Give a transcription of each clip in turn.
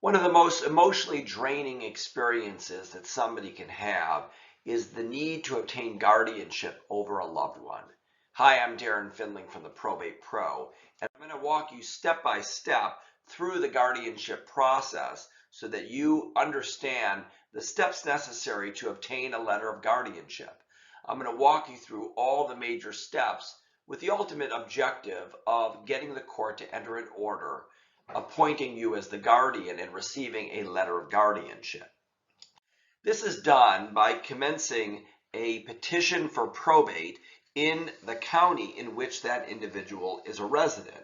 One of the most emotionally draining experiences that somebody can have is the need to obtain guardianship over a loved one. Hi, I'm Darren Findling from the Probate Pro, and I'm going to walk you step by step through the guardianship process so that you understand the steps necessary to obtain a letter of guardianship. I'm going to walk you through all the major steps with the ultimate objective of getting the court to enter an order appointing you as the guardian and receiving a letter of guardianship. This is done by commencing a petition for probate in the county in which that individual is a resident.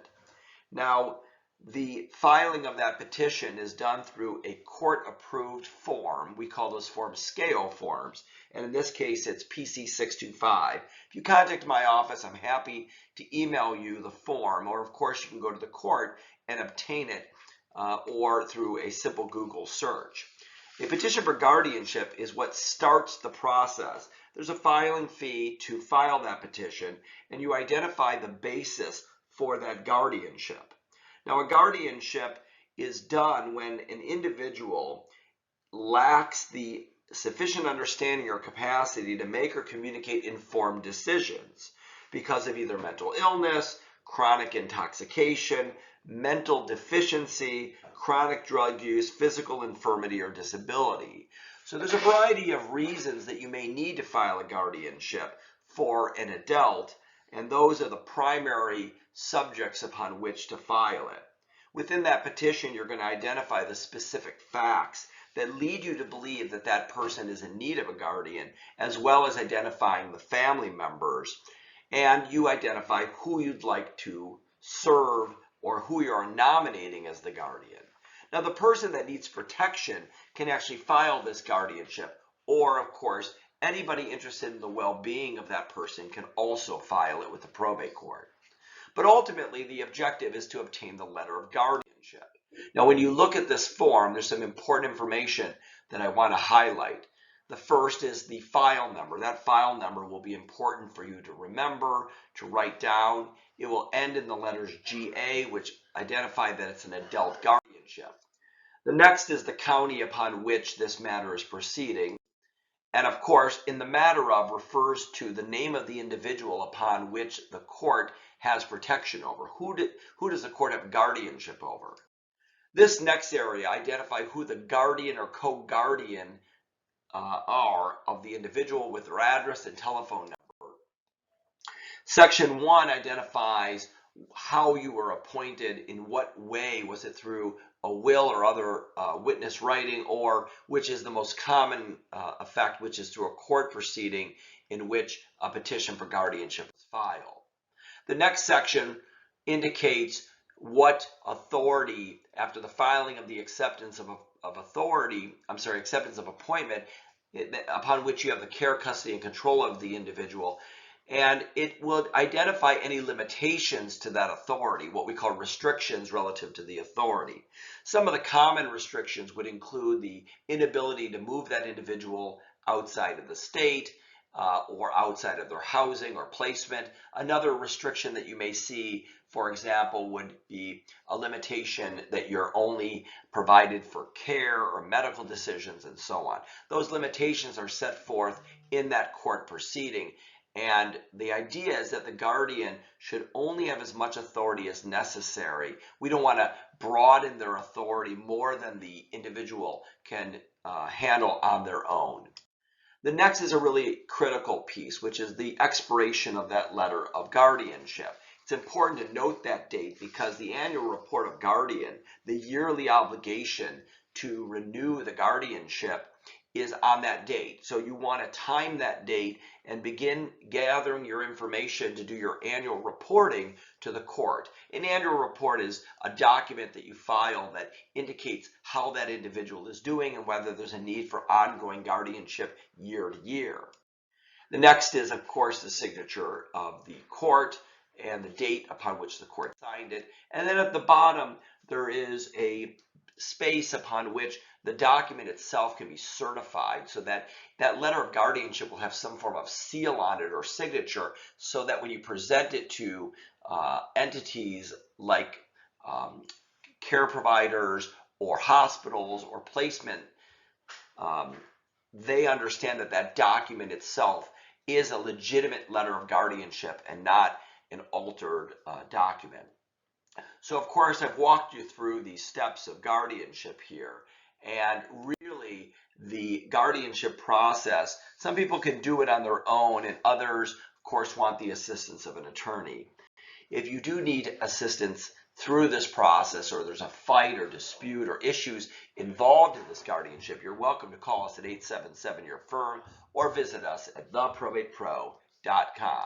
Now, the filing of that petition is done through a court-approved form. We call those forms scale forms, and in this case, it's PC 625. If you contact my office, I'm happy to email you the form, or of course, you can go to the court and obtain it, or through a simple Google search. A petition for guardianship is what starts the process. There's a filing fee to file that petition, and you identify the basis for that guardianship. Now, a guardianship is done when an individual lacks the sufficient understanding or capacity to make or communicate informed decisions because of either mental illness, chronic intoxication, mental deficiency, chronic drug use, physical infirmity, or disability. So there's a variety of reasons that you may need to file a guardianship for an adult, and those are the primary subjects upon which to file it. Within that petition, you're going to identify the specific facts that lead you to believe that that person is in need of a guardian, as well as identifying the family members, and you identify who you'd like to serve or who you are nominating as the guardian. Now, the person that needs protection can actually file this guardianship, or of course, anybody interested in the well-being of that person can also file it with the probate court. But ultimately, the objective is to obtain the letter of guardianship. Now, when you look at this form, there's some important information that I want to highlight. The first is the file number. That file number will be important for you to remember, to write down. It will end in the letters GA, which identify that it's an adult guardianship. The next is the county upon which this matter is proceeding. And of course, in the matter of refers to the name of the individual upon which the court has protection over. Who does the court have guardianship over? This next area identifies who the guardian or co-guardian are of the individual with their address and telephone number. Section 1 identifies how you were appointed, in what way, was it through a will or other witness writing, or which is the most common effect, which is through a court proceeding in which a petition for guardianship is filed. The next section indicates what authority, after the filing of the acceptance of acceptance of appointment, upon which you have the care, custody, and control of the individual, and it will identify any limitations to that authority, what we call restrictions relative to the authority. Some of the common restrictions would include the inability to move that individual outside of the state, or outside of their housing or placement. Another restriction that you may see, for example, would be a limitation that you're only provided for care or medical decisions and so on. Those limitations are set forth in that court proceeding, and the idea is that the guardian should only have as much authority as necessary. We don't want to broaden their authority more than the individual can handle on their own. The next is a really critical piece, which is the expiration of that letter of guardianship. It's important to note that date because the annual report of guardian, the yearly obligation to renew the guardianship, is on that date. So you want to time that date and begin gathering your information to do your annual reporting to the court. An annual report is a document that you file that indicates how that individual is doing and whether there's a need for ongoing guardianship year to year. The next is, of course, the signature of the court and the date upon which the court signed it. And then at the bottom, there is a space upon which the document itself can be certified, so that that letter of guardianship will have some form of seal on it or signature, so that when you present it to entities like care providers or hospitals or placement, they understand that that document itself is a legitimate letter of guardianship and not an altered document. So of course I've walked you through these steps of guardianship here, and really the guardianship process, some people can do it on their own and others of course want the assistance of an attorney. If you do need assistance through this process, or there's a fight or dispute or issues involved in this guardianship, you're welcome to call us at 877-YOUR-FIRM or visit us at theprobatepro.com.